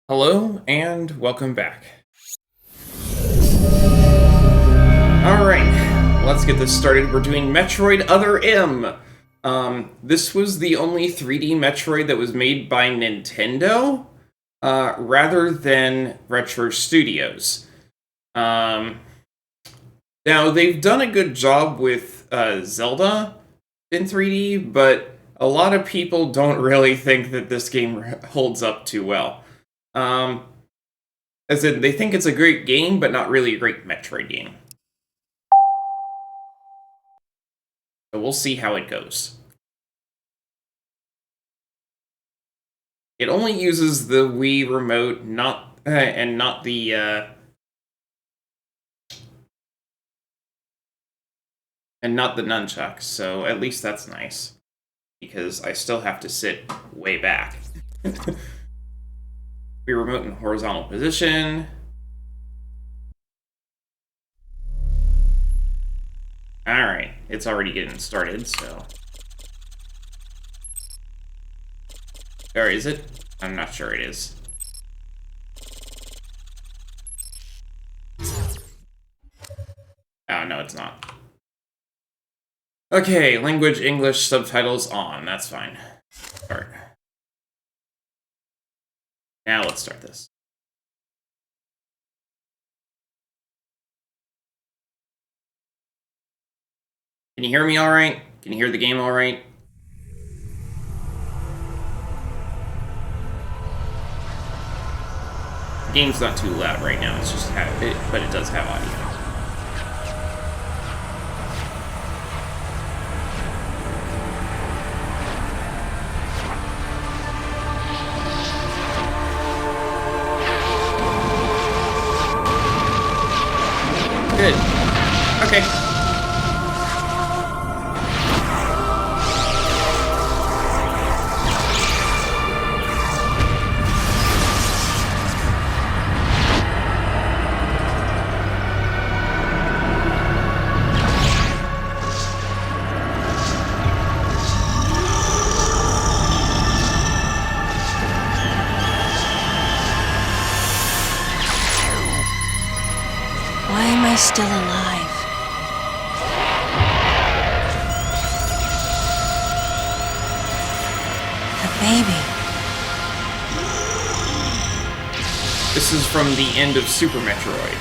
Hello, and welcome back. Alright, let's get this started. We're doing Metroid Other M. This was the only 3D Metroid that was made by Nintendo, rather than Retro Studios. Now, they've done a good job with Zelda in 3D, but a lot of people don't really think that this game holds up too well. As in, they think it's a great game, but not really a great Metroid game. So we'll see how it goes. It only uses the Wii remote, not the nunchucks. So at least that's nice, because I still have to sit way back. Wii remote in horizontal position. Alright, it's already getting started, so... Or is it? I'm not sure it is. Oh, no, it's not. Okay, language, English, subtitles on. That's fine. Start. Now let's start this. Can you hear me all right? Can you hear the game all right? The game's not too loud right now. It's just but it does have audio. Good. Okay. Why am I still alive? The baby. This is from the end of Super Metroid.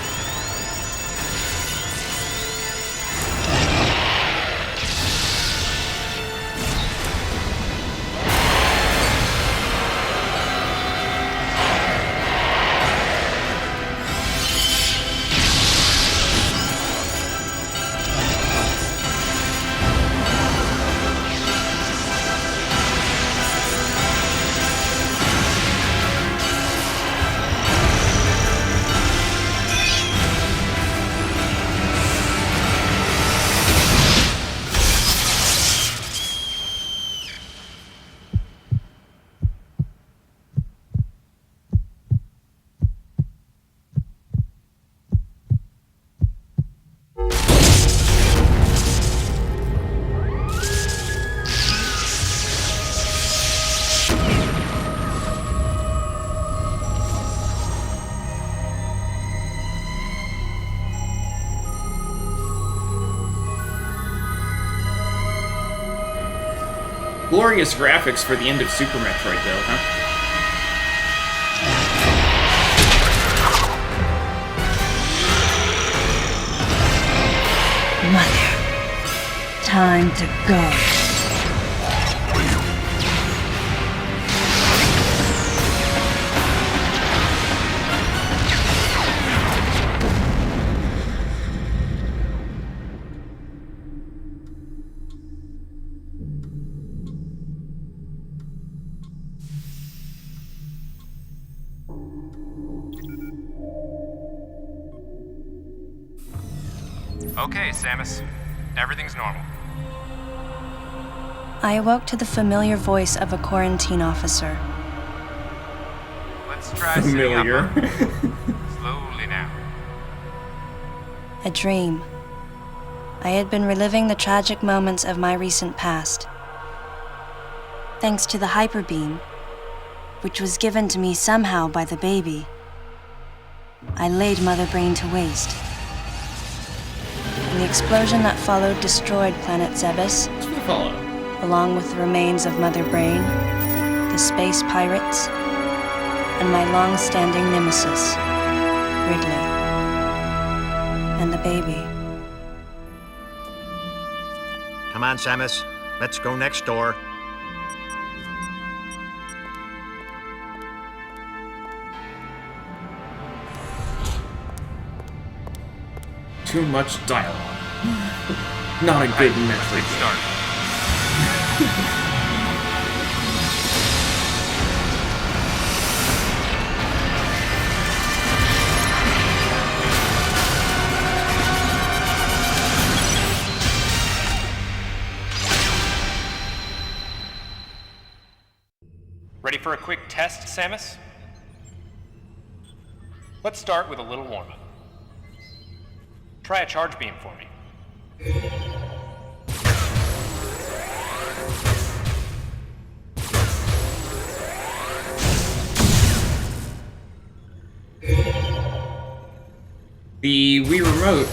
Glorious graphics for the end of Super Metroid, though, huh? Mother, time to go. Okay, Samus. Everything's normal. I awoke to the familiar voice of a quarantine officer. Let's try sitting Familiar. up. Slowly now. A dream. I had been reliving the tragic moments of my recent past. Thanks to the hyper beam, which was given to me somehow by the baby, I laid Mother Brain to waste. And the explosion that followed destroyed planet Zebes, along with the remains of Mother Brain, the space pirates, and my long-standing nemesis, Wrigley, and the baby. Come on, Samus. Let's go next door. Too much dialogue. Not a good message. Start. Ready for a quick test, Samus? Let's start with a little warm-up. Try a charge beam for me. The Wii Remote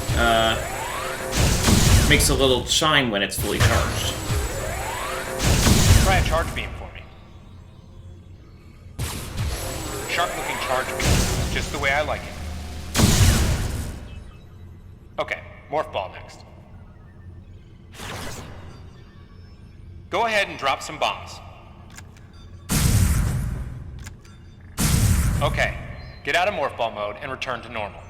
makes a little chime when it's fully charged. Try a charge beam for me. Sharp-looking charge beam, just the way I like it. Okay, Morph Ball next. Go ahead and drop some bombs. Okay, get out of Morph Ball mode and return to normal.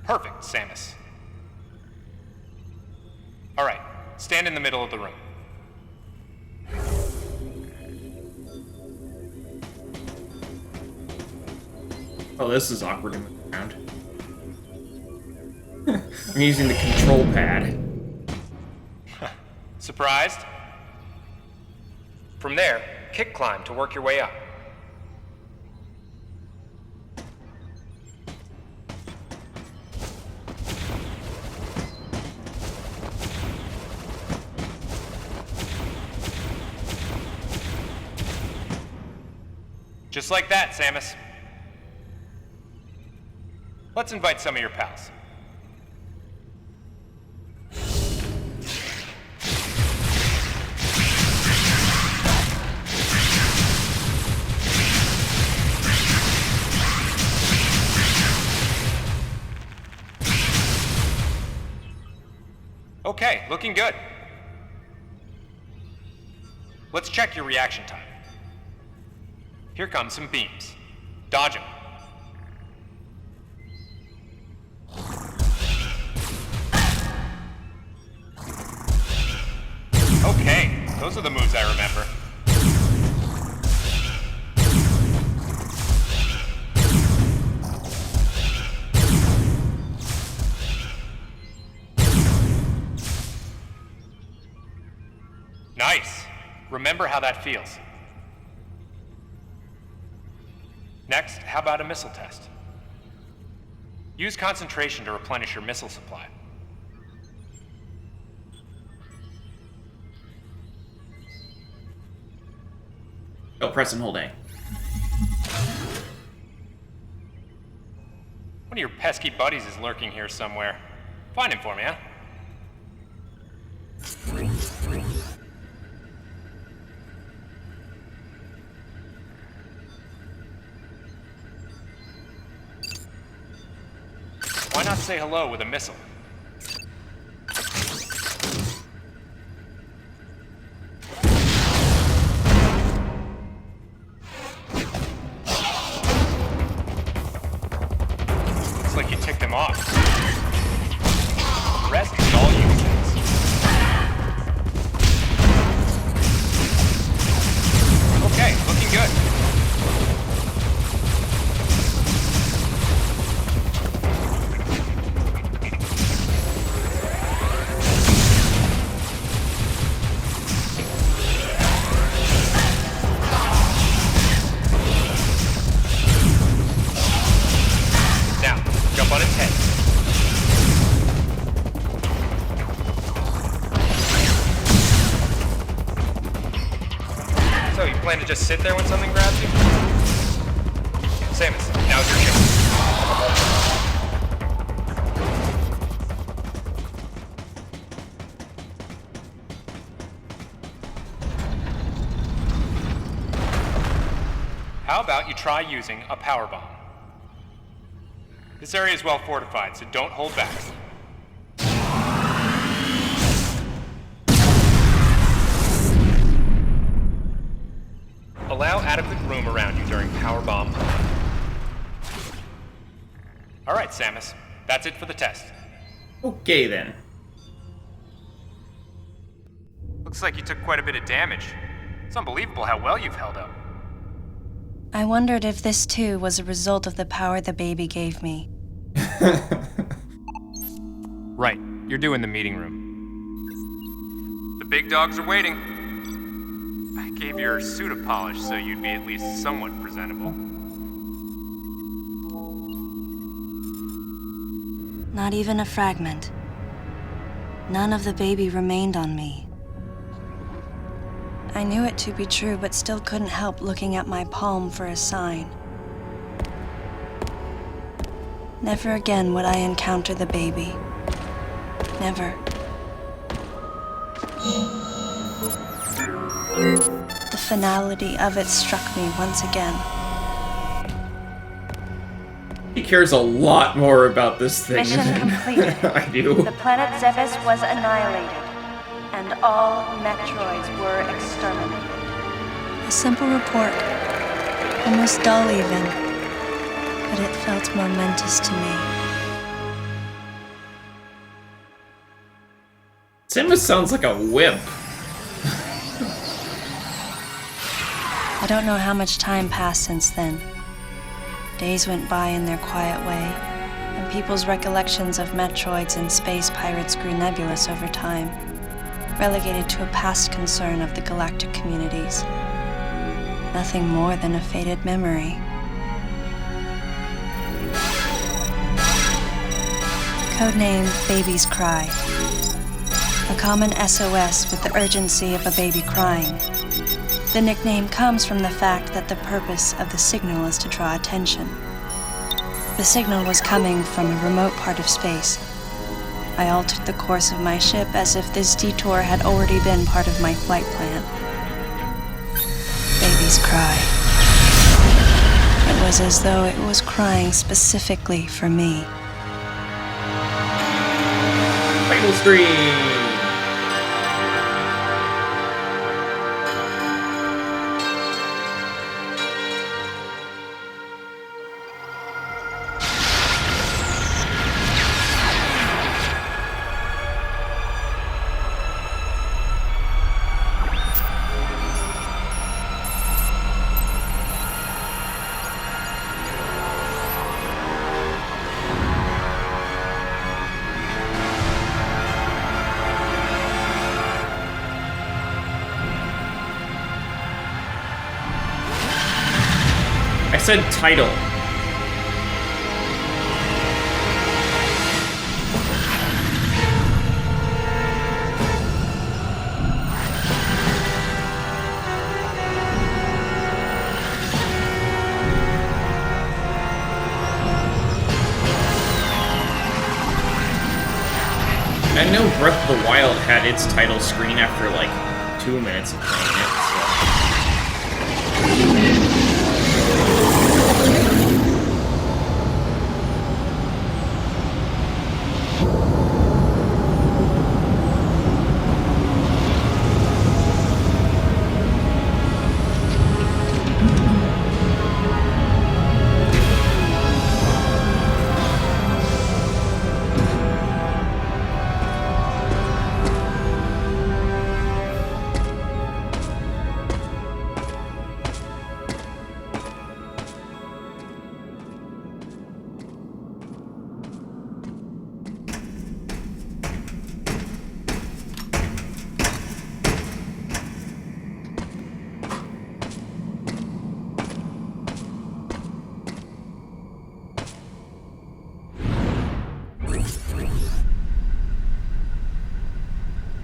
Perfect, Samus. Alright, stand in the middle of the room. Oh, this is awkward in the ground. I'm using the control pad. Surprised? From there, kick climb to work your way up. Just like that, Samus. Let's invite some of your pals. Okay, looking good. Let's check your reaction time. Here come some beams. Dodge them. Okay, those are the moves I remember. Nice. Remember how that feels. Next, how about a missile test? Use concentration to replenish your missile supply. Oh, press and hold A. One of your pesky buddies is lurking here somewhere. Find him for me, huh? Why not say hello with a missile? Looks like you ticked him off. The rest is all you kids. Okay, looking good. So, you plan to just sit there when something grabs you? Samus, now's your chance. How about you try using a power bomb? This area is well fortified, so don't hold back. Allow adequate room around you during power bomb mode. Alright, Samus. That's it for the test. Okay, then. Looks like you took quite a bit of damage. It's unbelievable how well you've held up. I wondered if this too was a result of the power the baby gave me. Right. You're due in the meeting room. The big dogs are waiting. I gave your suit a polish so you'd be at least somewhat presentable. Not even a fragment. None of the baby remained on me. I knew it to be true, but still couldn't help looking at my palm for a sign. Never again would I encounter the baby. Never. The finality of it struck me once again. He cares a lot more about this thing Mission than completed. I do. The planet Zebes was annihilated, and all Metroids were exterminated. A simple report, almost dull even, but it felt momentous to me. Samus sounds like a wimp. I don't know how much time passed since then. Days went by in their quiet way, and people's recollections of Metroids and space pirates grew nebulous over time, relegated to a past concern of the galactic communities. Nothing more than a faded memory. Codename Baby's Cry. A common SOS with the urgency of a baby crying. The nickname comes from the fact that the purpose of the signal is to draw attention. The signal was coming from a remote part of space. I altered the course of my ship as if this detour had already been part of my flight plan. Baby's Cry. It was as though it was crying specifically for me. Title screen! I said title. I know Breath of the Wild had its title screen after like 2 minutes of playing it, so.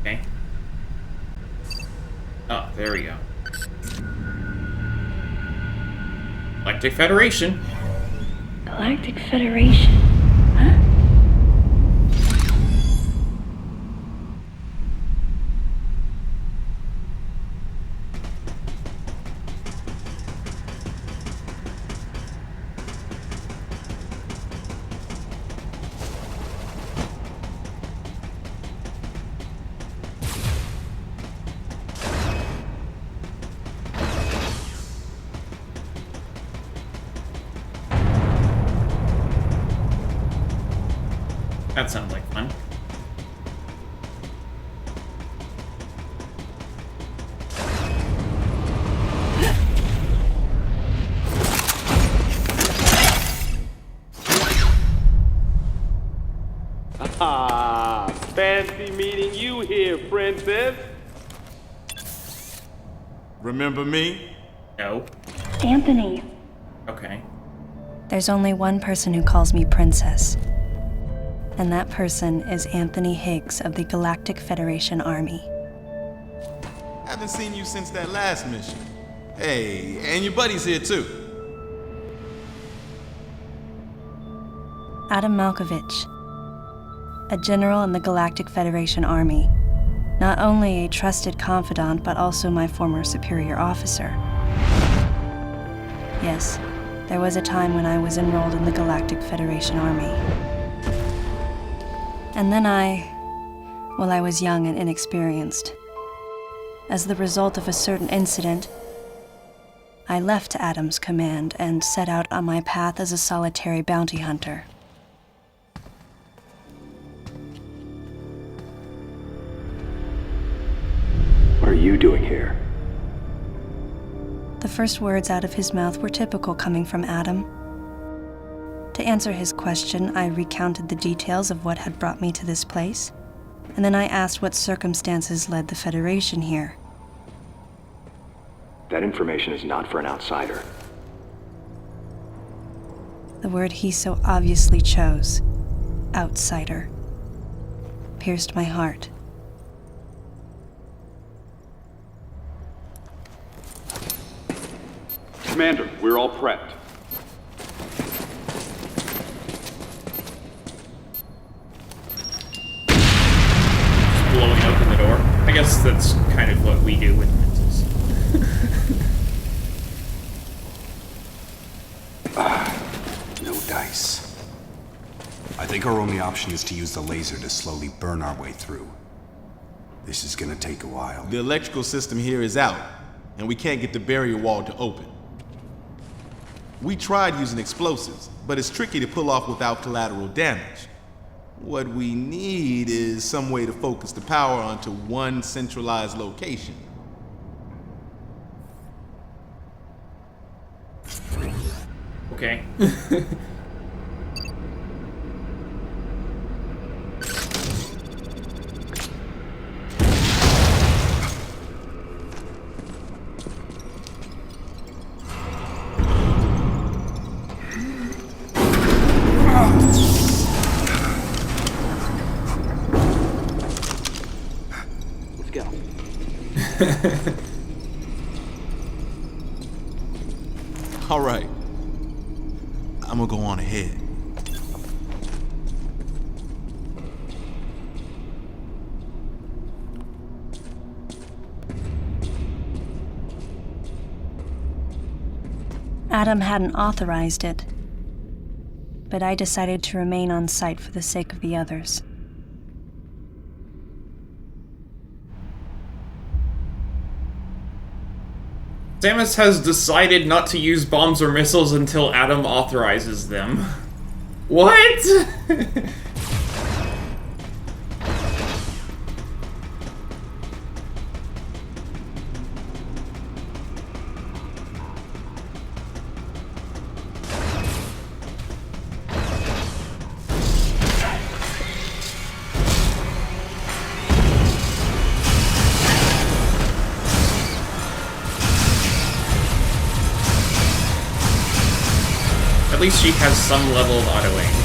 Okay. Oh, there we go. Galactic Federation. Galactic Federation? Huh? That sounds like fun. Ah, fancy meeting you here, princess. Remember me? No. Anthony. Okay. There's only one person who calls me princess. And that person is Anthony Higgs of the Galactic Federation Army. Haven't seen you since that last mission. Hey, and your buddy's here too. Adam Malkovich, a general in the Galactic Federation Army. Not only a trusted confidant, but also my former superior officer. Yes, there was a time when I was enrolled in the Galactic Federation Army. And then I was young and inexperienced. As the result of a certain incident, I left Adam's command and set out on my path as a solitary bounty hunter. What are you doing here? The first words out of his mouth were typical coming from Adam. To answer his question, I recounted the details of what had brought me to this place, and then I asked what circumstances led the Federation here. That information is not for an outsider. The word he so obviously chose, outsider, pierced my heart. Commander, we're all prepped. Blowing open the door. I guess that's kind of what we do with missiles. No dice. I think our only option is to use the laser to slowly burn our way through. This is gonna take a while. The electrical system here is out, and we can't get the barrier wall to open. We tried using explosives, but it's tricky to pull off without collateral damage. What we need is some way to focus the power onto one centralized location. Okay. Let's go. All right. I'm gonna go on ahead. Adam hadn't authorized it, but I decided to remain on site for the sake of the others. Samus has decided not to use bombs or missiles until Adam authorizes them. What? At least she has some level of auto-aim.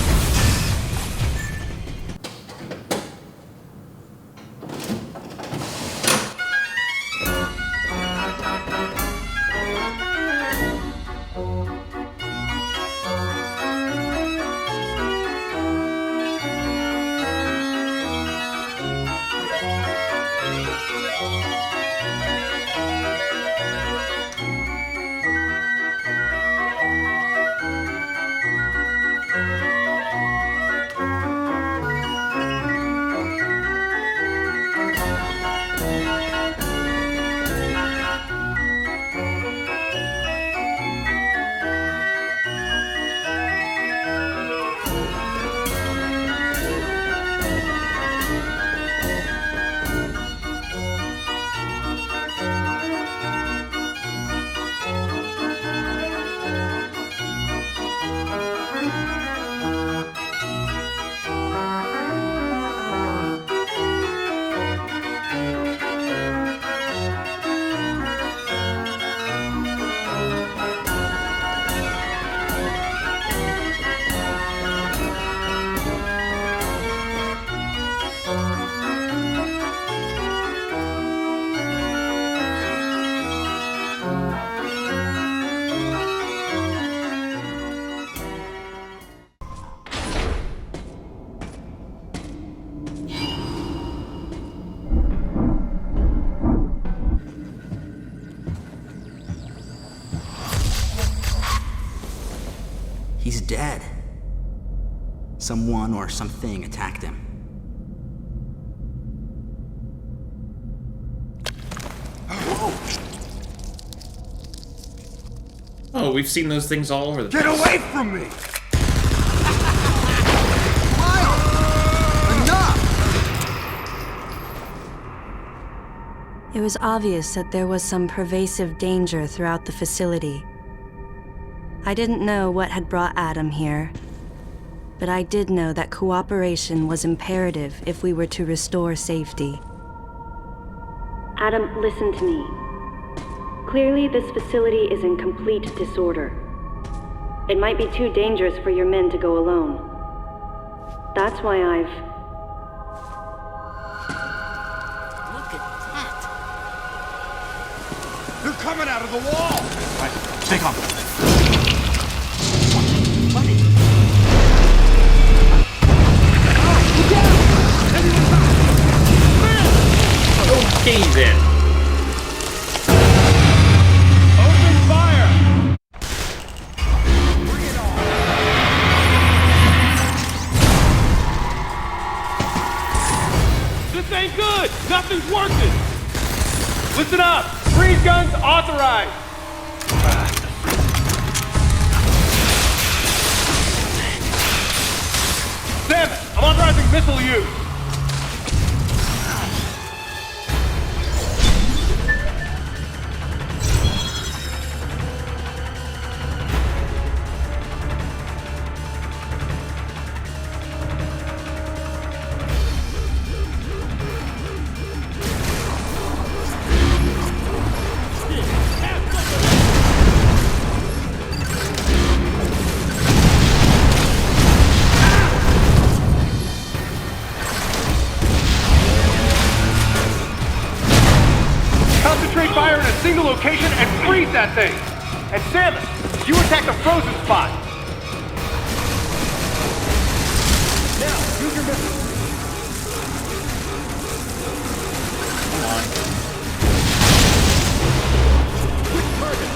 He's dead. Someone or something attacked him. Oh, we've seen those things all over the place. Get away from me! It was obvious that there was some pervasive danger throughout the facility. I didn't know what had brought Adam here, but I did know that cooperation was imperative if we were to restore safety. Adam, listen to me. Clearly, this facility is in complete disorder. It might be too dangerous for your men to go alone. That's why I've... They're coming out of the wall! Right, stay calm. Okay then. Open fire! Bring it on! This ain't good! Nothing's working! Listen up! Freeze guns authorized! Salmon, I'm authorizing missile use! Concentrate fire in a single location and freeze that thing! And Samus, you attack the frozen spot! Now, use your missile! Come on. Quick target!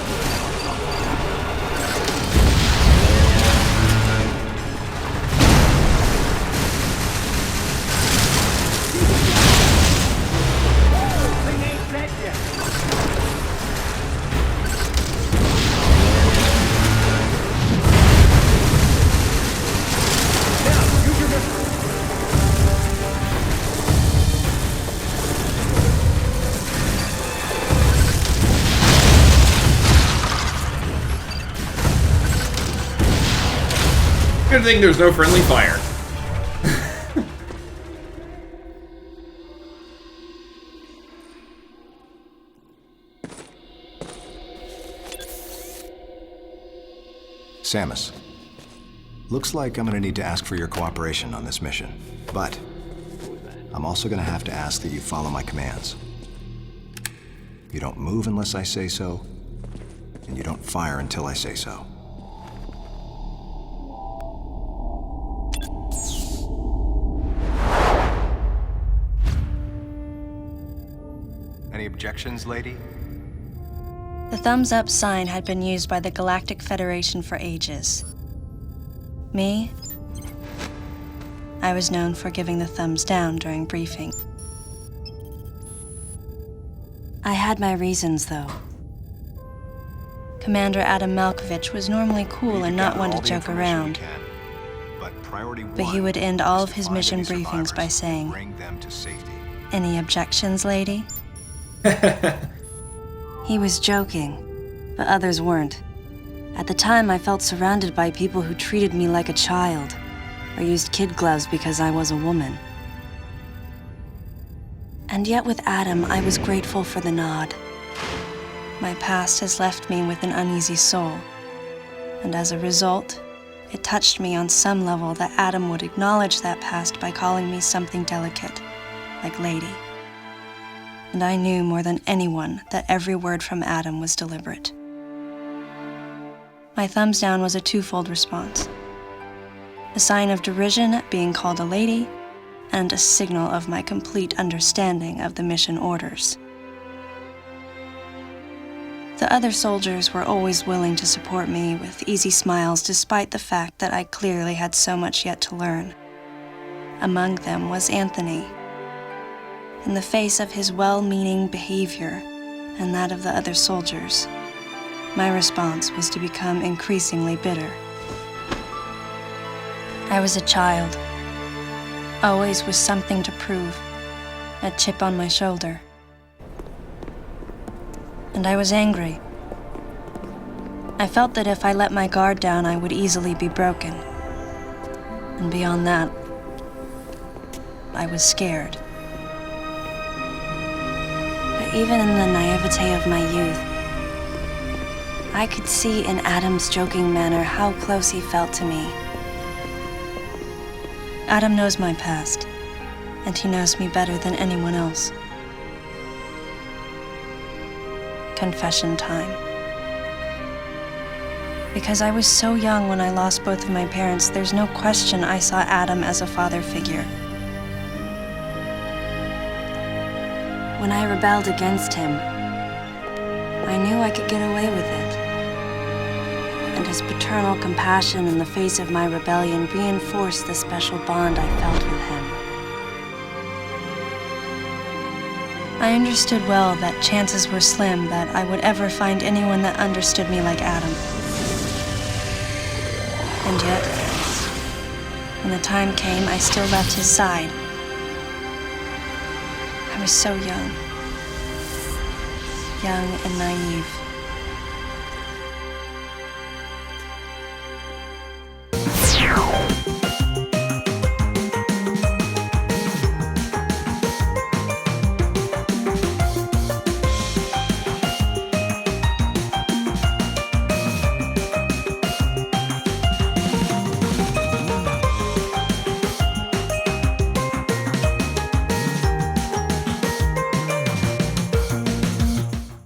Thing ain't dead yet! Now, use your missile! Good thing there's no friendly fire. Samus, looks like I'm gonna need to ask for your cooperation on this mission, but I'm also gonna have to ask that you follow my commands. You don't move unless I say so, and you don't fire until I say so. Any objections, lady? The thumbs up sign had been used by the Galactic Federation for ages. Me? I was known for giving the thumbs down during briefing. I had my reasons, though. Commander Adam Malkovich was normally cool and not one to joke around. But he would end all of his mission briefings by saying, "Any objections, lady?" He was joking, but others weren't. At the time, I felt surrounded by people who treated me like a child, or used kid gloves because I was a woman. And yet with Adam, I was grateful for the nod. My past has left me with an uneasy soul, and as a result, it touched me on some level that Adam would acknowledge that past by calling me something delicate, like lady. And I knew more than anyone that every word from Adam was deliberate. My thumbs down was a twofold response. A sign of derision at being called a lady, and a signal of my complete understanding of the mission orders. The other soldiers were always willing to support me with easy smiles despite the fact that I clearly had so much yet to learn. Among them was Anthony. In the face of his well-meaning behavior and that of the other soldiers, my response was to become increasingly bitter. I was a child, always with something to prove, a chip on my shoulder. And I was angry. I felt that if I let my guard down, I would easily be broken. And beyond that, I was scared. But even in the naivete of my youth, I could see in Adam's joking manner how close he felt to me. Adam knows my past, and he knows me better than anyone else. Confession time. Because I was so young when I lost both of my parents, there's no question I saw Adam as a father figure. When I rebelled against him, I knew I could get away with it. And his paternal compassion in the face of my rebellion reinforced the special bond I felt with him. I understood well that chances were slim that I would ever find anyone that understood me like Adam. And yet, when the time came, I still left his side. I was so young and naive.